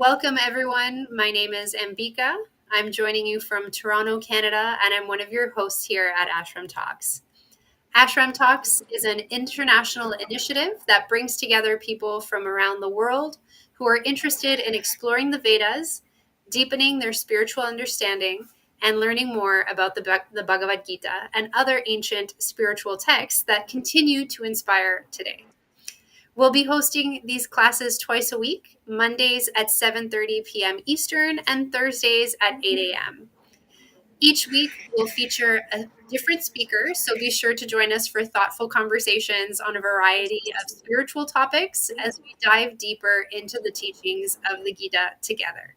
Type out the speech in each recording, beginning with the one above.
Welcome, everyone. My name is Ambika. I'm joining you from Toronto, Canada, and I'm one of your hosts here at Ashram Talks. Ashram Talks is an international initiative that brings together people from around the world who are interested in exploring the Vedas, deepening their spiritual understanding, and learning more about the Bhagavad Gita and other ancient spiritual texts that continue to inspire today. We'll be hosting these classes twice a week, Mondays at 7:30 p.m. Eastern and Thursdays at 8 a.m. Each week, we'll feature a different speaker, so be sure to join us for thoughtful conversations on a variety of spiritual topics as we dive deeper into the teachings of the Gita together.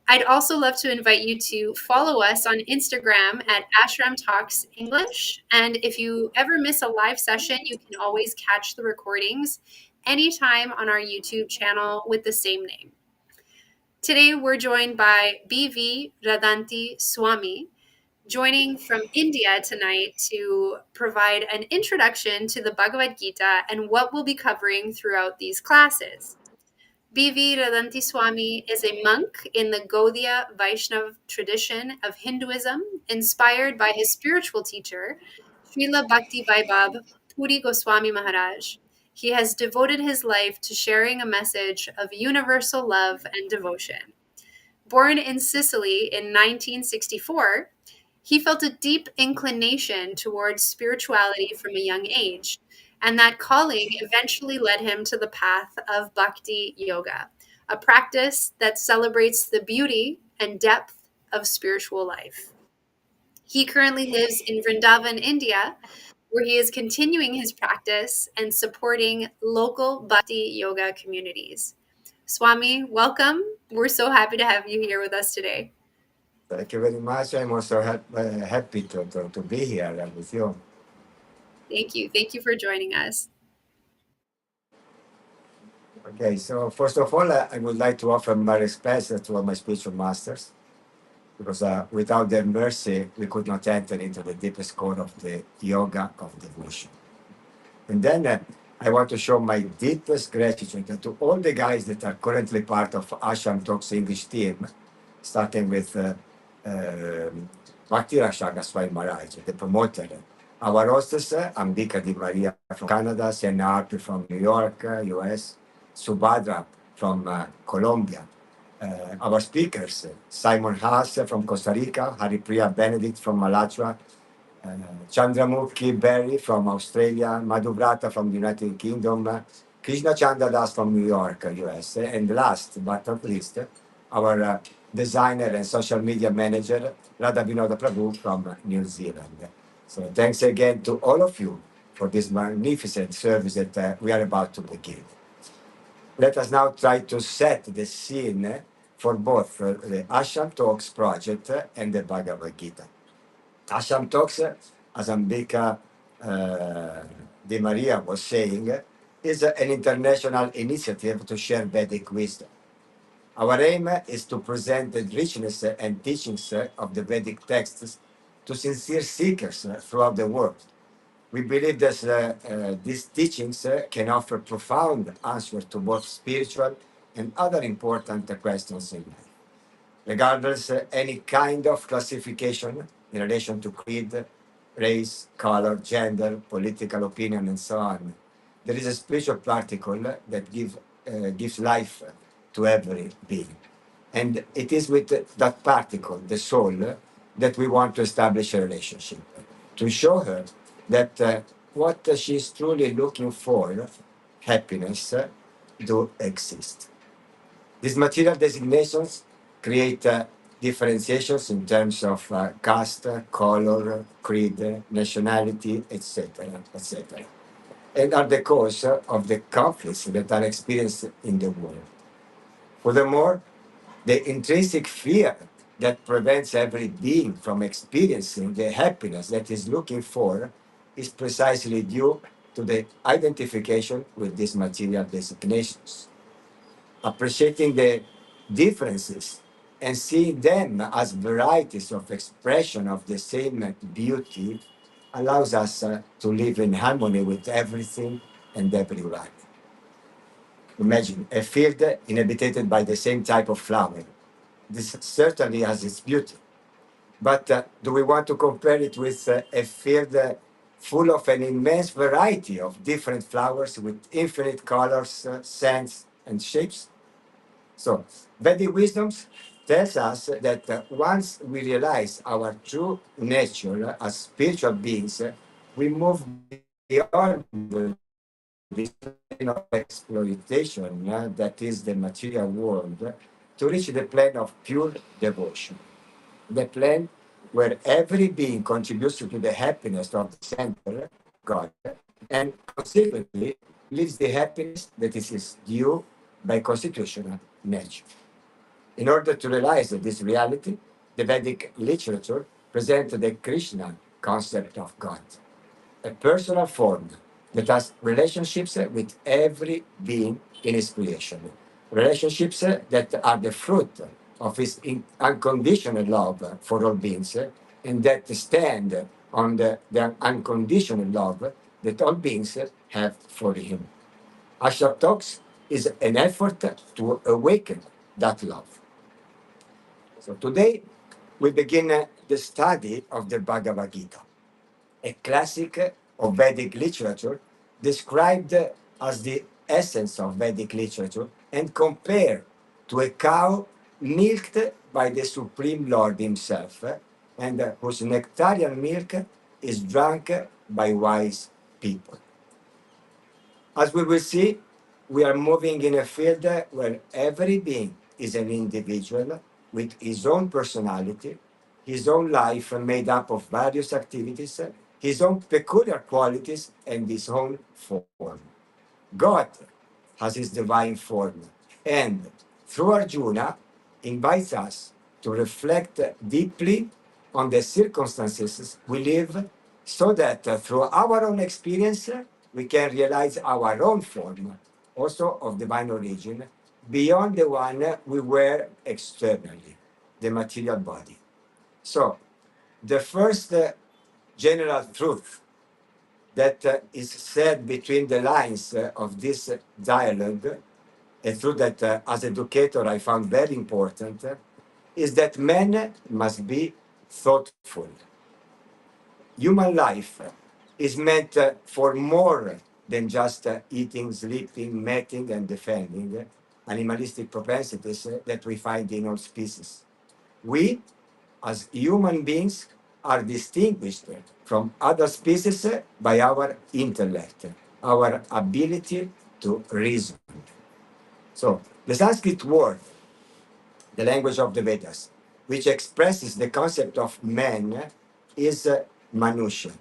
I'd also love to invite you to follow us on Instagram at Ashram Talks English. And if you ever miss a live session, you can always catch the recordings anytime on our YouTube channel with the same name. Today, we're joined by BV Raddhanti Swami, joining from India tonight to provide an introduction to the Bhagavad Gita and what we'll be covering throughout these classes. BV Raddhanti Swami is a monk in the Gaudiya Vaishnav tradition of Hinduism, inspired by his spiritual teacher, Srila Bhakti Vaibhav Puri Goswami Maharaj. He has devoted his life to sharing a message of universal love and devotion. Born in Sicily in 1964, he felt a deep inclination towards spirituality from a young age, and that calling eventually led him to the path of bhakti yoga, a practice that celebrates the beauty and depth of spiritual life. He currently lives in Vrindavan, India, where he is continuing his practice and supporting local bhakti yoga communities. Swami, welcome. We're so happy to have you here with us today. Thank you very much. I'm also happy to be here with you. Thank you. Thank you for joining us. Okay, so first of all, I would like to offer my respects to all my spiritual masters, because without their mercy, we could not enter into the deepest core of the yoga of devotion. And then I want to show my deepest gratitude to all the guys that are currently part of Ashram Talks English team, starting with Bhakti Rashanga Swami Maharaj, the promoter. Our hostess, Ambika Di Maria from Canada, Sienna Arpi from New York, US, Subhadra from Colombia. Our speakers, Simon Haas from Costa Rica, Haripriya Benedict from Malachua, Chandramukhi Berry from Australia, Madhuvrata from the United Kingdom, Krishna Chandadas from New York, US, and last but not least, our designer and social media manager, Radha Vinoda Prabhu from New Zealand. So thanks again to all of you for this magnificent service that we are about to begin. Let us now try to set the scene for both the Ashram Talks project and the Bhagavad Gita. Ashram Talks, as Ambika Di Maria was saying, is an international initiative to share Vedic wisdom. Our aim is to present the richness and teachings of the Vedic texts to sincere seekers throughout the world. We believe that these teachings can offer profound answers to both spiritual and other important questions in life. Regardless any kind of classification in relation to creed, race, color, gender, political opinion, and so on, there is a spiritual particle that gives life to every being. And it is with that particle, the soul, that we want to establish a relationship, to show her that what she is truly looking for, happiness, do exist. These material designations create differentiations in terms of caste, color, creed, nationality, etc., etc., and are the cause of the conflicts that are experienced in the world. Furthermore, the intrinsic fear that prevents every being from experiencing the happiness that is looking for is precisely due to the identification with these material designations. Appreciating the differences and seeing them as varieties of expression of the same beauty allows us to live in harmony with everything and everyone. Imagine a field inhabited by the same type of flower. This certainly has its beauty. But do we want to compare it with a field full of an immense variety of different flowers with infinite colors, scents, and shapes? So, Vedic wisdoms tells us that once we realize our true nature as spiritual beings, we move beyond this plane of exploitation that is the material world to reach the plane of pure devotion, the plane where every being contributes to the happiness of the center, God, and consequently lives the happiness that is his due by constitutional nature. In order to realize this reality, the Vedic literature presents the Krishna concept of God, a personal form that has relationships with every being in his creation, relationships that are the fruit of his unconditional love for all beings, and that stand on the unconditional love that all beings have for him. Ashram Talks is an effort to awaken that love. So today we begin the study of the Bhagavad Gita, a classic of Vedic literature described as the essence of Vedic literature and compared to a cow milked by the Supreme Lord himself, and whose nectarian milk is drunk by wise people. As we will see, we are moving in a field where every being is an individual with his own personality, his own life made up of various activities, his own peculiar qualities, and his own form. God has his divine form, and through Arjuna invites us to reflect deeply on the circumstances we live so that through our own experience we can realize our own form, also of divine origin, beyond the one we wear externally, the material body. So, the first general truth that is said between the lines of this dialogue, a truth that as educator I found very important, is that man must be thoughtful. Human life is meant for more than just eating, sleeping, mating, and defending animalistic propensities that we find in all species. We, as human beings, are distinguished from other species by our intellect, our ability to reason. So, the Sanskrit word, the language of the Vedas, which expresses the concept of man, is manusha,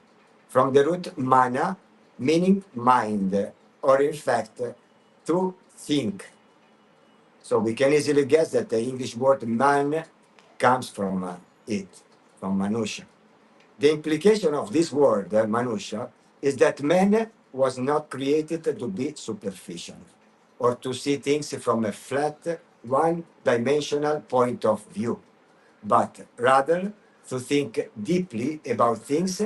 from the root mana, meaning mind, or in fact, to think. So we can easily guess that the English word man comes from it, from manusha. The implication of this word, manusha, is that man was not created to be superficial or to see things from a flat, one-dimensional point of view, but rather to think deeply about things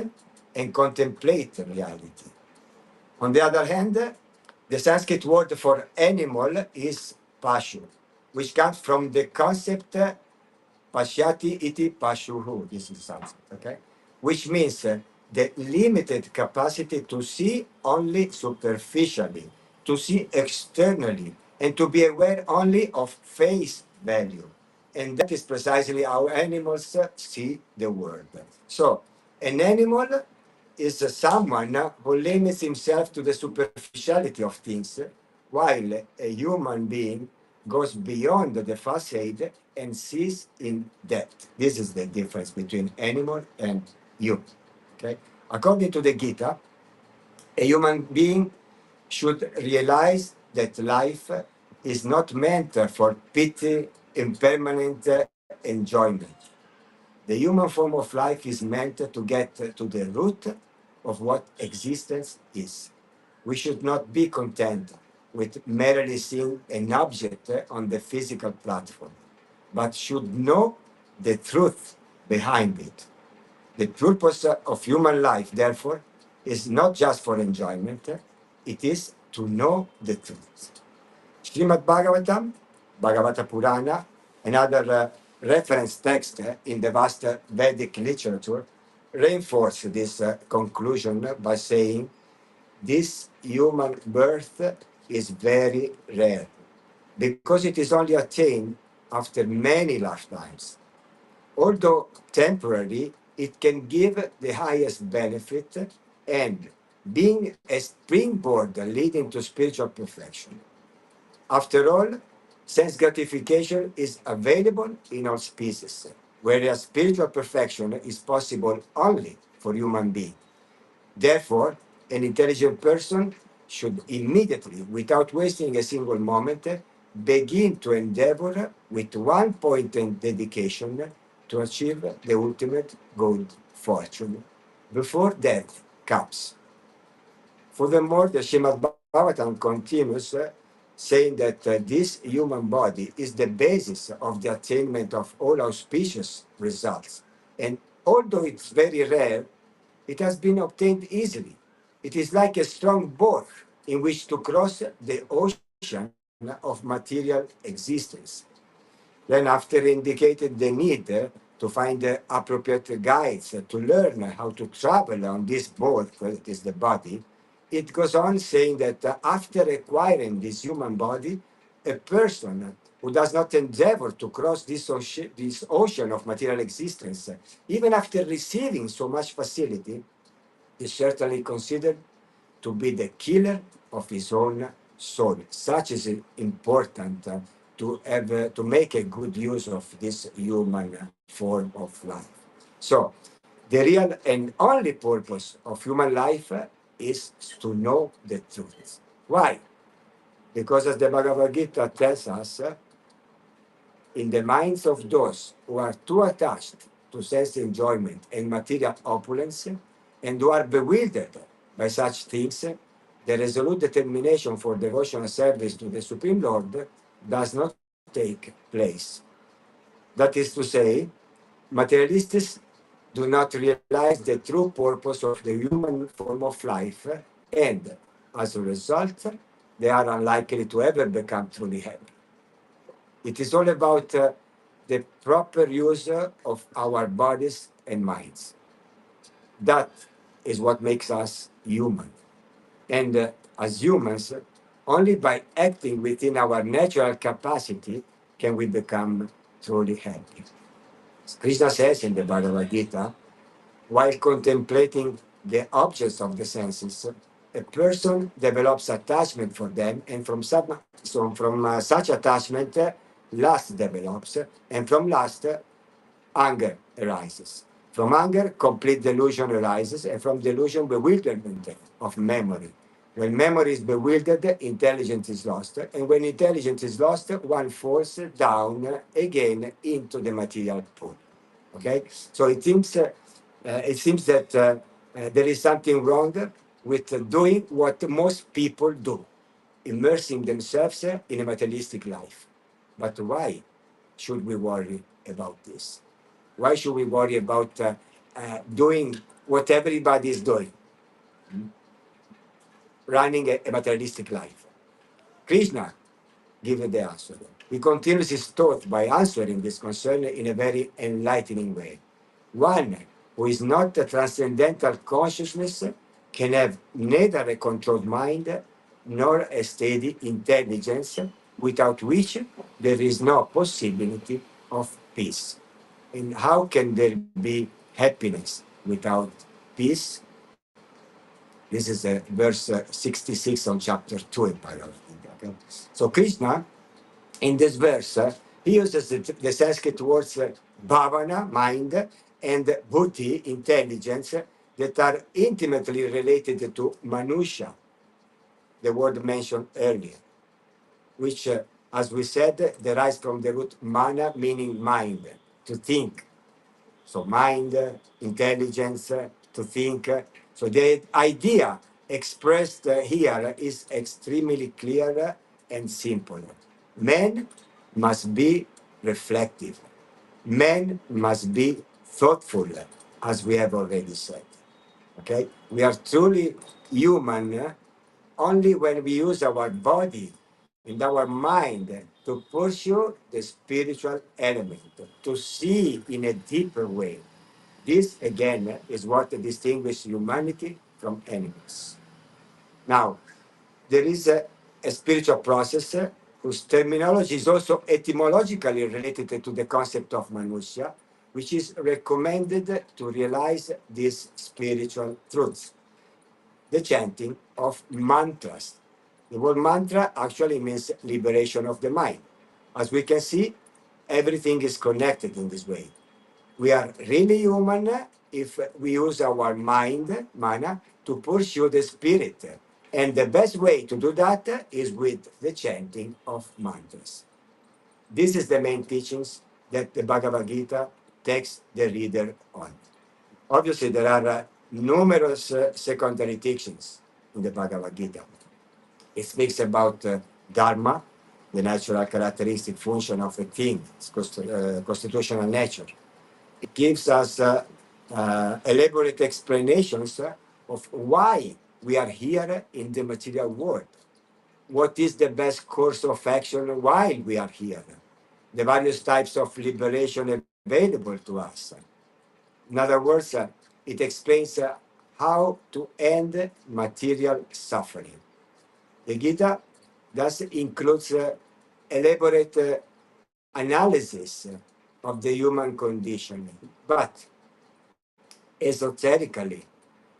and contemplate reality. On the other hand, the Sanskrit word for animal is pashu, which comes from the concept pashyati iti pashuhu. This is Sanskrit, okay? Which means the limited capacity to see only superficially, to see externally, and to be aware only of face value. And that is precisely how animals see the world. So, an animal is someone who limits himself to the superficiality of things, while a human being goes beyond the facade and sees in depth. This is the difference between animal and you. Okay? According to the Gita, a human being should realize that life is not meant for pity, impermanent enjoyment. The human form of life is meant to get to the root of what existence is. We should not be content with merely seeing an object on the physical platform, but should know the truth behind it. The purpose of human life, therefore, is not just for enjoyment, it is to know the truth. Srimad Bhagavatam, Bhagavata Purana, another reference text in the vast Vedic literature, reinforce this conclusion by saying this human birth is very rare because it is only attained after many lifetimes. Although temporary, it can give the highest benefit and being a springboard leading to spiritual perfection. After all, sense gratification is available in all species, whereas spiritual perfection is possible only for human beings. Therefore, an intelligent person should immediately, without wasting a single moment, begin to endeavor with one point and dedication to achieve the ultimate good fortune before death comes. Furthermore, the Srimad Bhagavatam continues saying that this human body is the basis of the attainment of all auspicious results. And although it's very rare, it has been obtained easily. It is like a strong boat in which to cross the ocean of material existence. Then, after indicating the need to find appropriate guides to learn how to travel on this boat, that is the body, it goes on saying that after acquiring this human body, a person who does not endeavor to cross this ocean of material existence, even after receiving so much facility, is certainly considered to be the killer of his own soul. Such is important to make a good use of this human form of life. So, the real and only purpose of human life is to know the truth. Why? Because as the Bhagavad Gita tells us, in the minds of those who are too attached to sense enjoyment and material opulence, and who are bewildered by such things, the resolute determination for devotional service to the Supreme Lord does not take place. That is to say, materialists do not realize the true purpose of the human form of life, and as a result, they are unlikely to ever become truly happy. It is all about the proper use of our bodies and minds. That is what makes us human. And as humans, only by acting within our natural capacity can we become truly happy. Krishna says in the Bhagavad Gita, while contemplating the objects of the senses, a person develops attachment for them, and from such attachment, lust develops, and from lust, anger arises. From anger, complete delusion arises, and from delusion, bewilderment of memory. When memory is bewildered, intelligence is lost, and when intelligence is lost, one falls down again into the material pool. Okay, so it seems that there is something wrong with doing what most people do, immersing themselves in a materialistic life. But why should we worry about this? Why should we worry about doing what everybody is doing, running a materialistic life? Krishna gives the answer. He continues his thought by answering this concern in a very enlightening way. One who is not a transcendental consciousness can have neither a controlled mind nor a steady intelligence, without which there is no possibility of peace. And how can there be happiness without peace? This is verse 66 on chapter 2 in Bhagavad Gita. Okay? So Krishna, in this verse, he uses the Sanskrit words bhavana, mind, and buddhi, intelligence, that are intimately related to manusha, the word mentioned earlier, which, as we said, derives from the root mana, meaning mind, to think. So mind, intelligence, to think. So the idea expressed here is extremely clear and simple. Man must be reflective. Man must be thoughtful, as we have already said. Okay? We are truly human only when we use our body in our mind to pursue the spiritual element, to see in a deeper way. This, again, is what distinguishes humanity from animals. Now, there is a spiritual process whose terminology is also etymologically related to the concept of manusya, which is recommended to realize these spiritual truths. The chanting of mantras. The word mantra actually means liberation of the mind. As we can see, everything is connected in this way. We are really human if we use our mind, mana, to pursue the spirit. And the best way to do that is with the chanting of mantras. This is the main teachings that the Bhagavad Gita takes the reader on. Obviously, there are numerous secondary teachings in the Bhagavad Gita. It speaks about dharma, the natural characteristic function of a thing, its constitutional nature. It gives us elaborate explanations of why we are here in the material world. What is the best course of action while we are here? The various types of liberation available to us. In other words, it explains how to end material suffering. The Gita thus includes elaborate analysis of the human condition, but esoterically,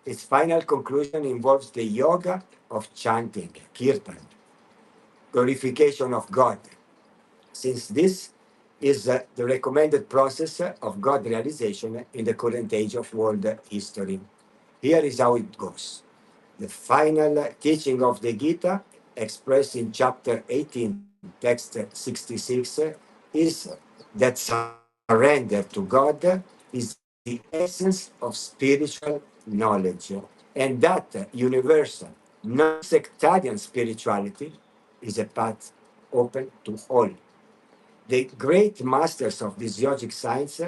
its final conclusion involves the yoga of chanting, kirtan, glorification of God, since this is the recommended process of God realization in the current age of world history. Here is how it goes. The final teaching of the Gita, expressed in chapter 18, text 66, is that surrender to God is the essence of spiritual knowledge, and that universal, non sectarian spirituality is a path open to all. The great masters of this yogic science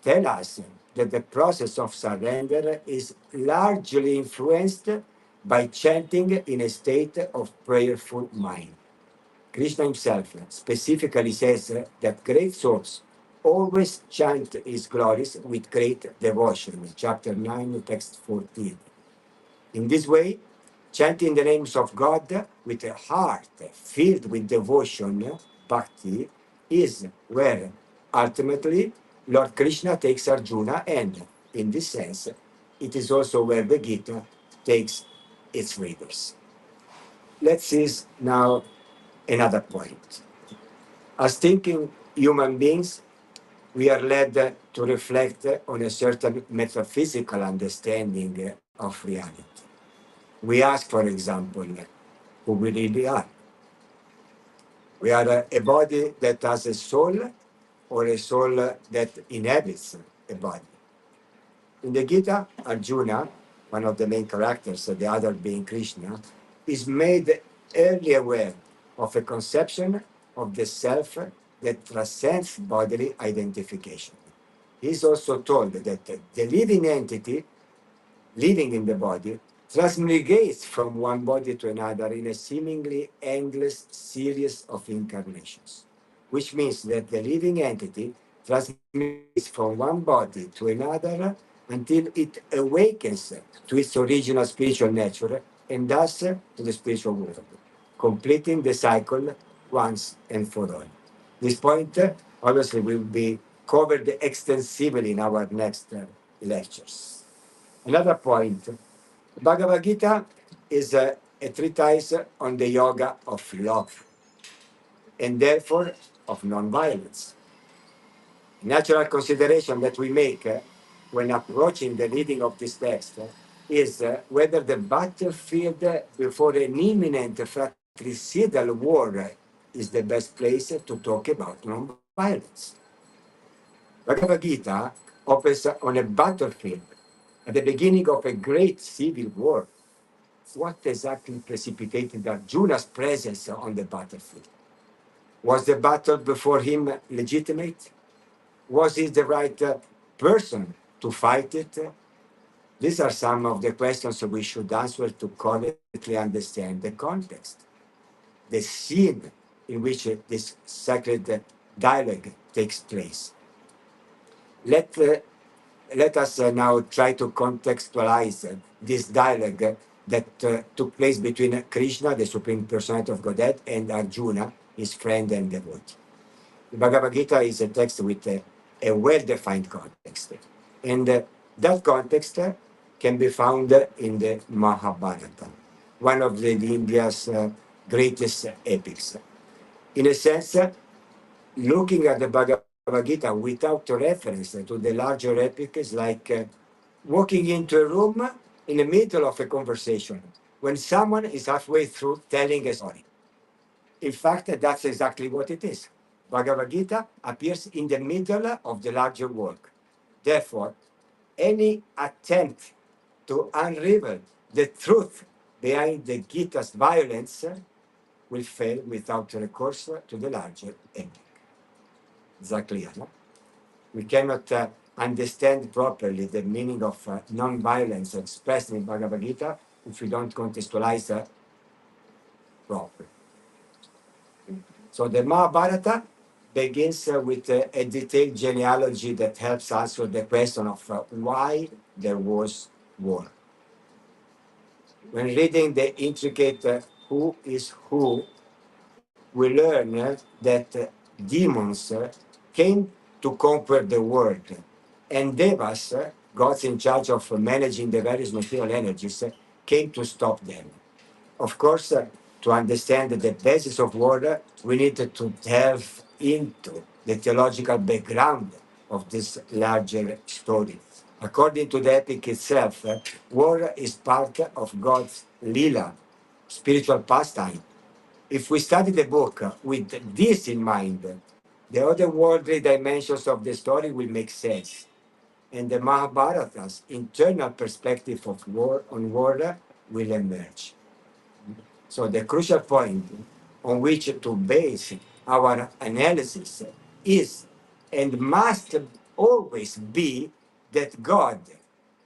tell us that the process of surrender is largely influenced by chanting in a state of prayerful mind. Krishna himself specifically says that great souls always chant his glories with great devotion, chapter 9, text 14. In this way, chanting the names of God with a heart filled with devotion, bhakti, is where ultimately Lord Krishna takes Arjuna, and in this sense, it is also where the Gita takes its readers. Let's see now another point. As thinking human beings, we are led to reflect on a certain metaphysical understanding of reality. We ask, for example, who we really are. We are a body that has a soul, or a soul that inhabits a body. In the Gita, Arjuna, one of the main characters, the other being Krishna, is made early aware of a conception of the self that transcends bodily identification. He is also told that the living entity living in the body transmigrates from one body to another in a seemingly endless series of incarnations, which means that the living entity transmits from one body to another until it awakens to its original spiritual nature and thus to the spiritual world, completing the cycle once and for all. This point obviously will be covered extensively in our next lectures. Another point, Bhagavad Gita is a treatise on the yoga of love and therefore of non-violence. Natural consideration that we make when approaching the reading of this text is whether the battlefield before an imminent fratricidal war is the best place to talk about non-violence. Bhagavad Gita opens on a battlefield at the beginning of a great civil war. What exactly precipitated Arjuna's presence on the battlefield? Was the battle before him legitimate? Was he the right person to fight it? These are some of the questions we should answer to correctly understand the context. the scene in which this sacred dialogue takes place. Let, uh, Let us now try to contextualize this dialogue that took place between Krishna, the Supreme Personality of Godhead, and Arjuna, his friend and devotee. The Bhagavad Gita is a text with a well-defined context. And that context can be found in the Mahabharata, one of India's greatest epics. In a sense, looking at the Bhagavad Gita without reference to the larger epic is like walking into a room in the middle of a conversation when someone is halfway through telling a story. In fact, that's exactly what it is. Bhagavad Gita appears in the middle of the larger work. Therefore, any attempt to unravel the truth behind the Gita's violence will fail without recourse to the larger epic. Is that clear? No? We cannot understand properly the meaning of non-violence expressed in Bhagavad Gita if we don't contextualize properly. So the Mahabharata begins with a detailed genealogy that helps answer the question of why there was war. When reading the intricate who is who, we learn that demons came to conquer the world, and devas, gods in charge of managing the various material energies, came to stop them. Of course, to understand the basis of war, we need to delve into the theological background of this larger story. According to the epic itself, war is part of God's lila, spiritual pastime. If we study the book with this in mind, the otherworldly dimensions of the story will make sense, and the Mahabharata's internal perspective of war on war will emerge. So the crucial point on which to base our analysis is and must always be that God,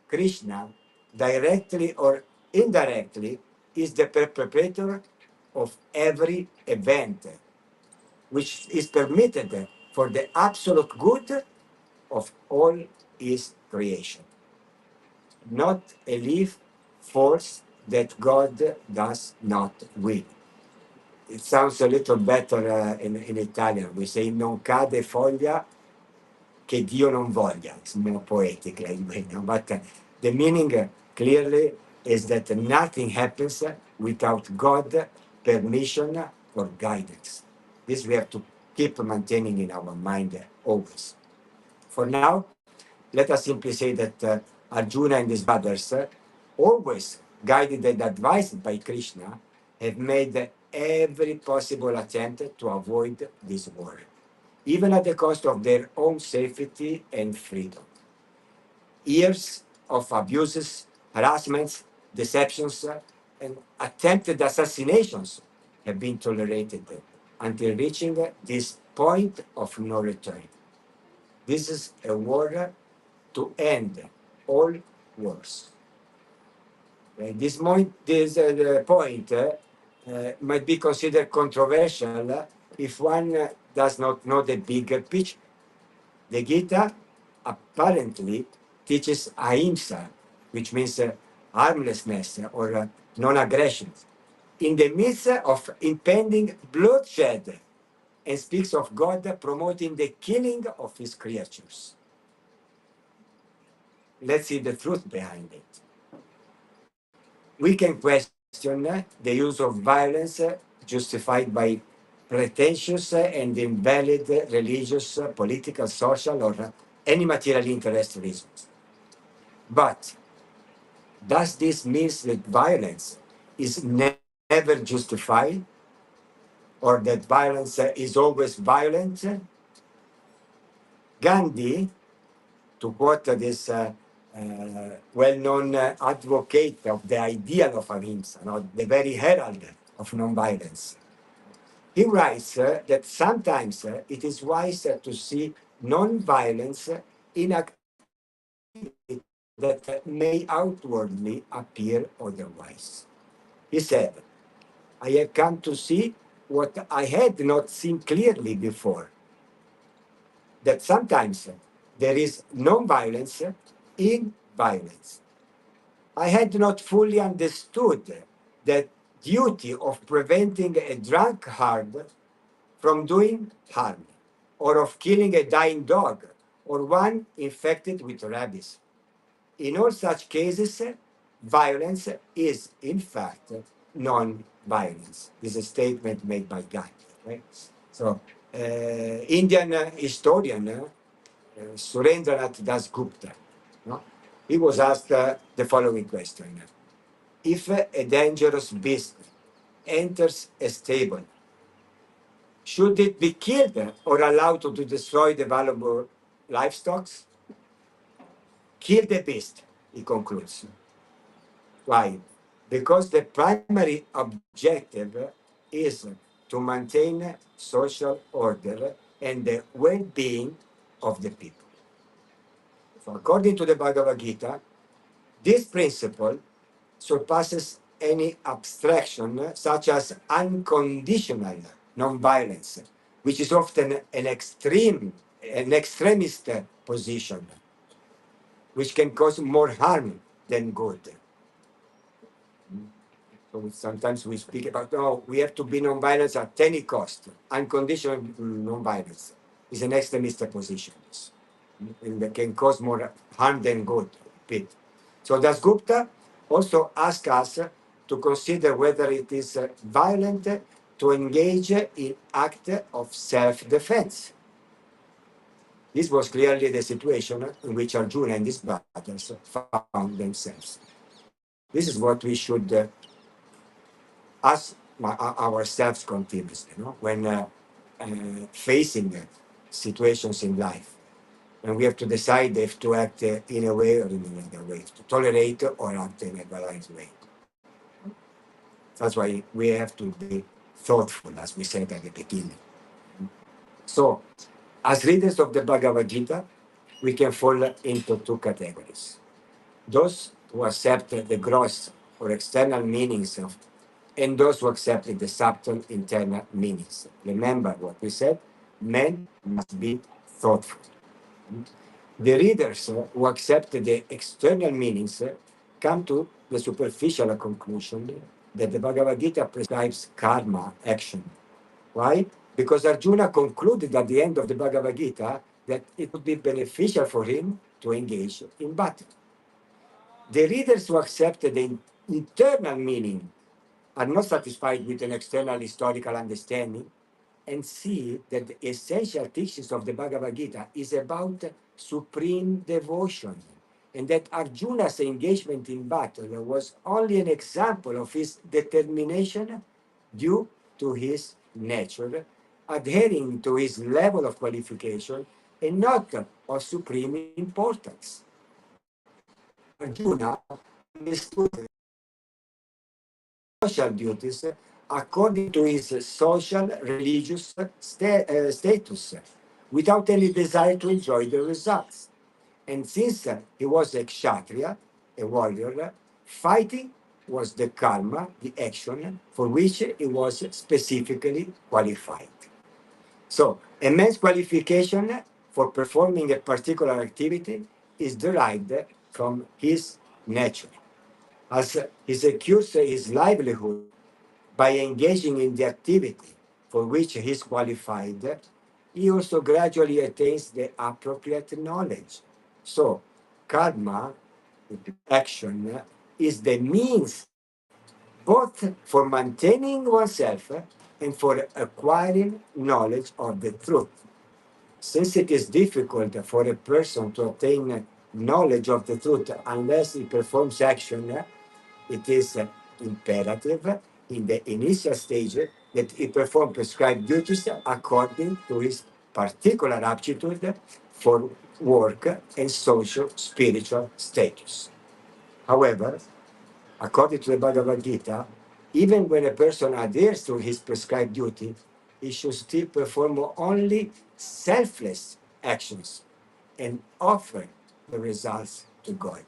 Krishna, directly or indirectly, is the perpetrator of every event, which is permitted for the absolute good of all his creation, not a leaf force that God does not will. It sounds a little better in Italian. We say non cade foglia che Dio non voglia. It's more poetic anyway, no? But the meaning clearly is that nothing happens without God permission or guidance. This we have to keep maintaining in our mind always. For now, let us simply say that Arjuna and his brothers, always guided and advised by Krishna, have made every possible attempt to avoid this war, even at the cost of their own safety and freedom. Years of abuses, harassments, deceptions, and attempted assassinations have been tolerated until reaching this point of no return. This is a war to end all wars. This point might be considered controversial if one does not know the bigger picture. The Gita apparently teaches ahimsa, which means harmlessness or non-aggression, in the midst of impending bloodshed, and speaks of God promoting the killing of his creatures. Let's see the truth behind it. We can question the use of violence justified by pretentious and invalid religious, political, social, or any material interest reasons. But does this mean that violence is never justified, or that violence is always violent? Gandhi, to quote this well-known advocate of the ideal of ahimsa, the very herald of nonviolence, he writes that sometimes it is wise to see nonviolence in activity that may outwardly appear otherwise. He said, I have come to see what I had not seen clearly before, that sometimes there is non-violence in violence. I had not fully understood the duty of preventing a drunkard from doing harm, or of killing a dying dog, or one infected with rabies. In all such cases, violence is, in fact, non-violence. This is a statement made by Gandhi. Right? So, Indian historian Surendranath Das Gupta, no? He was asked the following question. If a dangerous beast enters a stable, should it be killed or allowed to destroy the valuable livestock? Kill the beast, he concludes. Why? Because the primary objective is to maintain social order and the well-being of the people. So according to the Bhagavad Gita, this principle surpasses any abstraction such as unconditional nonviolence, which is often an extremist position, which can cause more harm than good. So sometimes we speak about, no, we have to be nonviolence at any cost. Unconditional nonviolence is an extremist position, and that can cause more harm than good. Pete. So Das Gupta also asks us to consider whether it is violent to engage in act of self-defense. This was clearly the situation in which Arjuna and his brothers found themselves. This is what we should ask ourselves continuously, when facing situations in life. And we have to decide if to act in a way or in another way, to tolerate or act in a balanced way. That's why we have to be thoughtful, as we said at the beginning. So, as readers of the Bhagavad Gita, we can fall into two categories. Those who accept the gross or external meanings of, and those who accept the subtle internal meanings. Remember what we said, men must be thoughtful. The readers who accept the external meanings come to the superficial conclusion that the Bhagavad Gita prescribes karma, action. Why? Because Arjuna concluded at the end of the Bhagavad Gita that it would be beneficial for him to engage in battle. The readers who accept the internal meaning are not satisfied with an external historical understanding and see that the essential teachings of the Bhagavad Gita is about supreme devotion, and that Arjuna's engagement in battle was only an example of his determination due to his nature, adhering to his level of qualification and not of supreme importance. Arjuna understood social duties according to his social religious status, without any desire to enjoy the results. And since he was a kshatriya, a warrior, fighting was the karma, the action for which he was specifically qualified. So, a man's qualification for performing a particular activity is derived from his nature. As he secures his livelihood by engaging in the activity for which he is qualified, he also gradually attains the appropriate knowledge. So, karma, action, is the means both for maintaining oneself and for acquiring knowledge of the truth. Since it is difficult for a person to attain knowledge of the truth unless he performs action, it is imperative in the initial stage that he perform prescribed duties according to his particular aptitude for work and social spiritual status. However, according to the Bhagavad Gita, even when a person adheres to his prescribed duty, he should still perform only selfless actions and offer the results to God.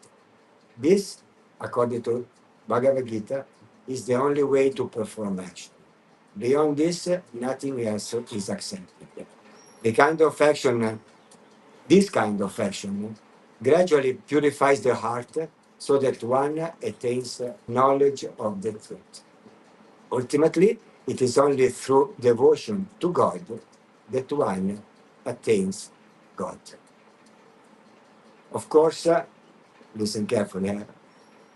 This, according to Bhagavad Gita, is the only way to perform action. Beyond this, nothing else is accepted. The kind of action, this kind of action, gradually purifies the heart so that one attains knowledge of the truth. Ultimately, it is only through devotion to God that one attains God. Of course, listen carefully.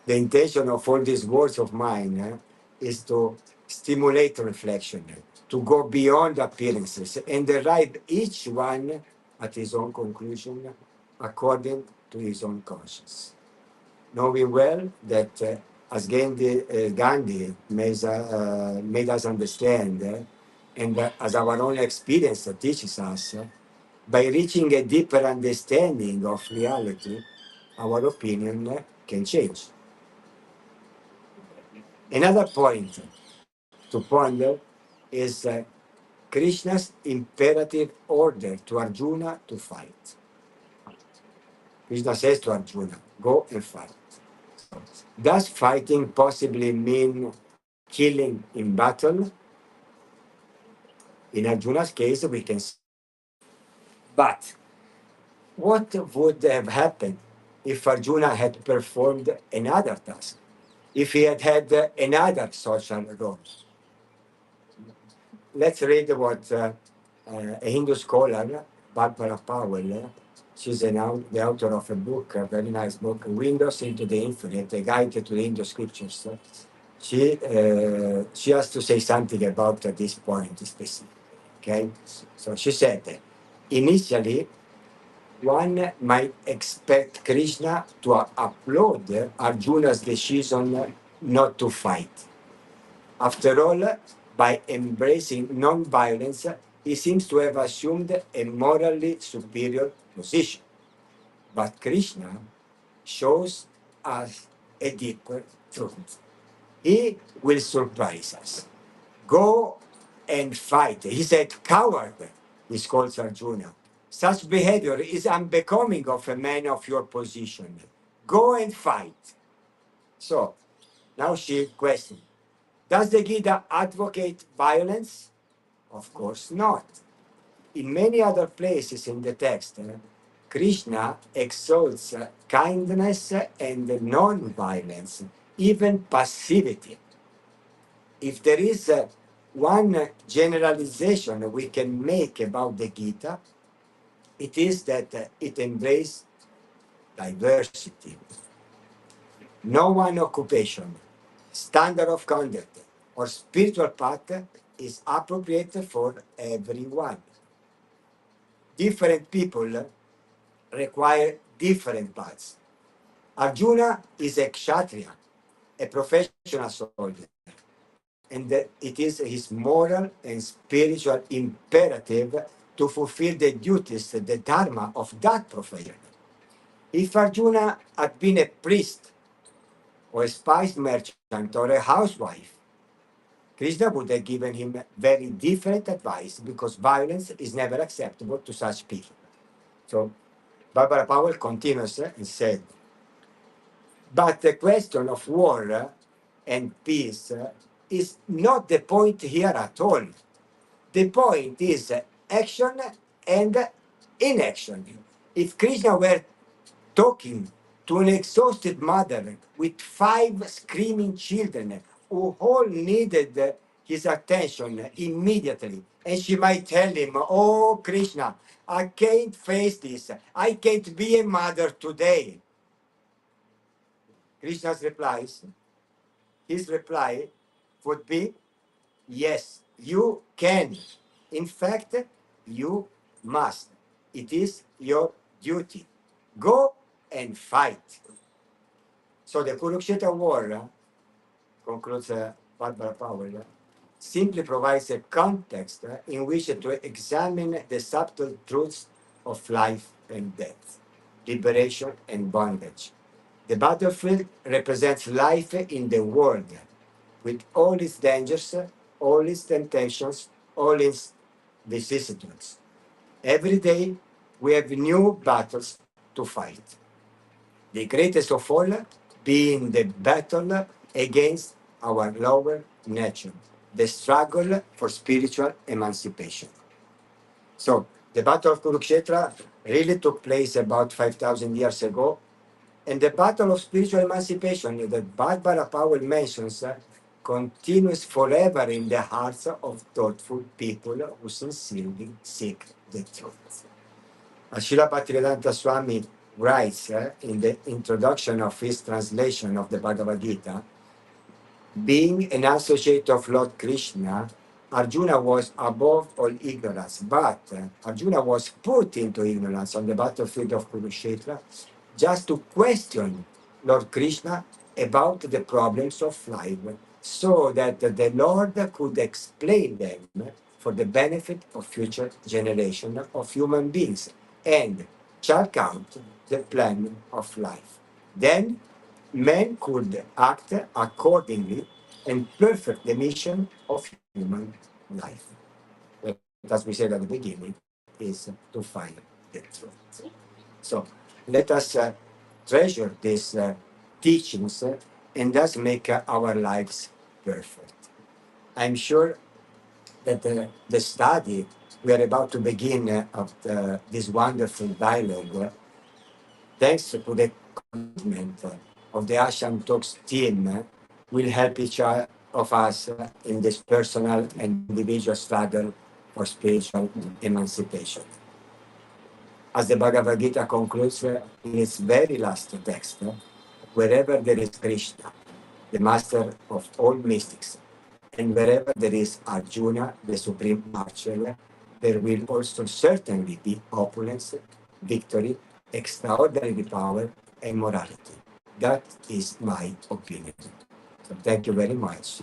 The intention of all these words of mine is to stimulate reflection, to go beyond appearances and arrive each one at his own conclusion according to his own conscience. Knowing well that, as Gandhi made us understand, and as our own experience teaches us, by reaching a deeper understanding of reality, our opinion can change. Another point to ponder is Krishna's imperative order to Arjuna to fight. Krishna says to Arjuna, go and fight. Does fighting possibly mean killing in battle? In Arjuna's case, we can say. But what would have happened if Arjuna had performed another task? If he had had another social role? Let's read what a Hindu scholar, Barbara Powell, she's the author of a book, a very nice book, Windows into the Infinite, a guide to the Hindu scriptures. She has to say something about this point specifically. Okay, so she said, initially, one might expect Krishna to applaud Arjuna's decision not to fight. After all, by embracing non-violence, he seems to have assumed a morally superior position. But Krishna shows us a deeper truth. He will surprise us. Go and fight. He said, coward, he calls Arjuna. Such behavior is unbecoming of a man of your position. Go and fight. So, now she questions, does the Gita advocate violence? Of course not. In many other places in the text, Krishna exalts kindness and non-violence, even passivity. If there is one generalization we can make about the Gita, it is that it embraces diversity. No one occupation, standard of conduct, or spiritual path is appropriate for everyone. Different people require different paths. Arjuna is a kshatriya, a professional soldier, and it is his moral and spiritual imperative to fulfill the duties, the dharma of that profession. If Arjuna had been a priest or a spice merchant or a housewife, Krishna would have given him very different advice because violence is never acceptable to such people. So Barbara Powell continues and said, but the question of war and peace is not the point here at all. The point is action and inaction. If Krishna were talking to an exhausted mother with 5 screaming children who all needed his attention immediately, and she might tell him, oh, Krishna, I can't face this. I can't be a mother today. Krishna's his reply would be, yes, you can. In fact, you must. It is your duty. Go and fight. So the Kurukshetra war, concludes Barbara Powell, simply provides a context in which to examine the subtle truths of life and death, liberation and bondage. The battlefield represents life in the world, with all its dangers, all its temptations, all its vicissitudes. Every day we have new battles to fight. The greatest of all being the battle against our lower nature, the struggle for spiritual emancipation. So the Battle of Kurukshetra really took place about 5,000 years ago. And the battle of spiritual emancipation that Barbara Powell mentions continues forever in the hearts of thoughtful people who sincerely seek the truth. As Srila Bhaktivedanta Swami writes in the introduction of his translation of the Bhagavad Gita, being an associate of Lord Krishna, Arjuna was above all ignorance, but Arjuna was put into ignorance on the battlefield of Kurukshetra just to question Lord Krishna about the problems of life, so that the Lord could explain them for the benefit of future generation of human beings and chart out the plan of life. Then men could act accordingly and perfect the mission of human life. But as we said at the beginning, is to find the truth. So let us treasure these teachings and thus make our lives perfect. I'm sure that the study we are about to begin of this wonderful dialogue, thanks to the commitment of the Ashram Talks team, will help each of us in this personal and individual struggle for spiritual emancipation. As the Bhagavad Gita concludes in its very last text, wherever there is Krishna, the master of all mystics, and wherever there is Arjuna, the supreme archer, there will also certainly be opulence, victory, extraordinary power, and morality. That is my opinion. So thank you very much.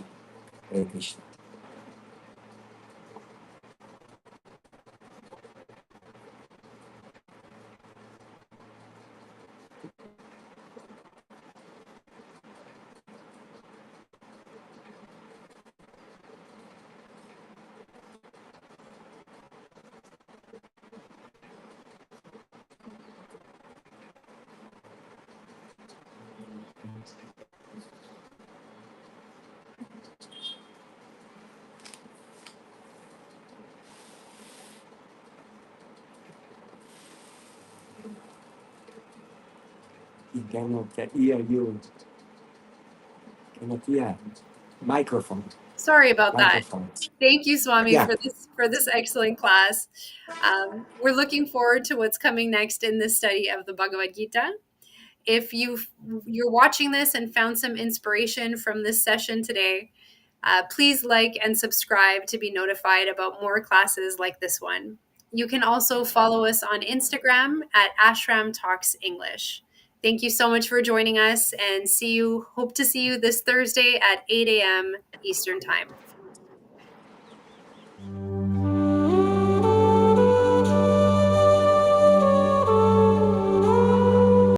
Hare Krishna. You cannot hear you. Cannot hear. Microphone. Sorry about that. Microphone. Thank you, Swami, Yeah. for this excellent class. We're looking forward to what's coming next in this study of the Bhagavad Gita. If you're watching this and found some inspiration from this session today, please like and subscribe to be notified about more classes like this one. You can also follow us on Instagram at Ashram Talks English. Thank you so much for joining us, and hope to see you this Thursday at 8 a.m. Eastern Time.